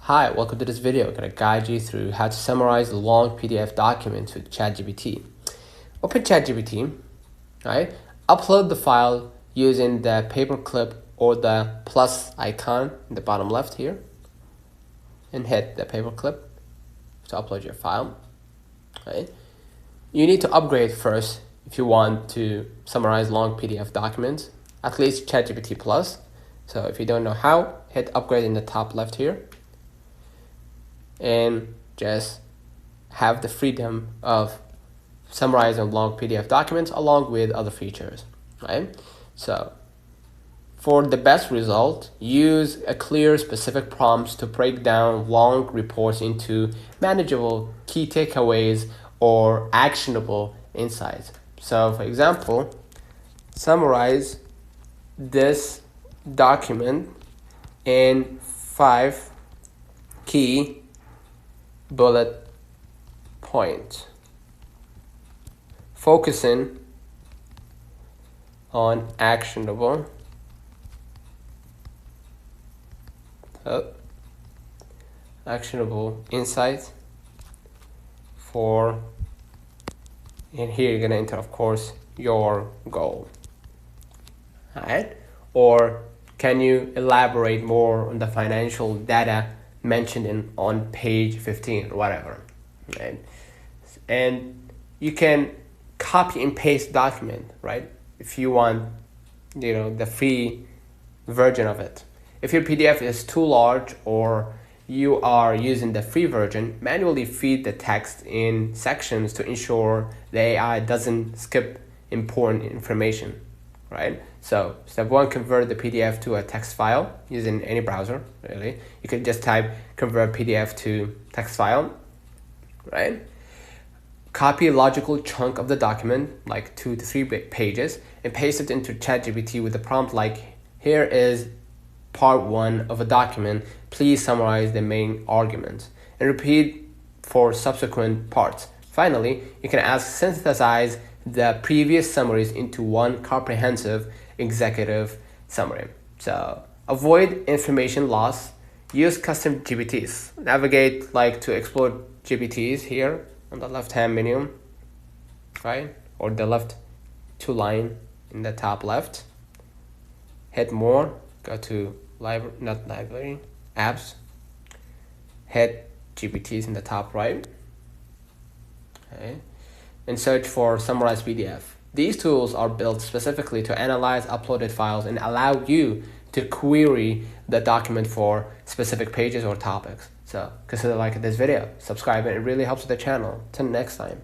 Hi, welcome to this video. I'm going to guide you through how to summarize long PDF documents with ChatGPT. Open ChatGPT, right? Upload the file using the paperclip or the plus icon in the bottom left here, and hit the paperclip to upload your file. Right? You need to upgrade first if you want to summarize long PDF documents, at least ChatGPT Plus. So if you don't know how, hit upgrade in the top left here, and just have the freedom of summarizing long PDF documents along with other features, right? So for the best result, use a clear, specific prompts to break down long reports into manageable key takeaways or actionable insights. So for example, summarize this document in 5 key bullet points, focusing on actionable insights for, and here you're gonna enter, of course, your goal. All right? Or can you elaborate more on the financial data mentioned on page 15 or whatever, right? And you can copy and paste document, right? If you want, the free version of it. If your PDF is too large or you are using the free version, manually feed the text in sections to ensure the AI doesn't skip important information, right? So step 1, convert the PDF to a text file using any browser, really. You could just type convert PDF to text file, right? Copy a logical chunk of the document, like 2 to 3 pages, and paste it into ChatGPT with a prompt like, here is part 1 of a document, please summarize the main arguments, and repeat for subsequent parts. Finally, you can ask synthesize the previous summaries into one comprehensive executive summary. So avoid information loss, use custom GPTs, navigate to explore GPTs here on the left hand menu, right? Or the left 2 line in the top left. Hit more, go to library, apps, hit GPTs in the top right, okay, and search for summarized PDF. These tools are built specifically to analyze uploaded files and allow you to query the document for specific pages or topics. So consider liking this video, subscribe, it really helps with the channel. Till next time.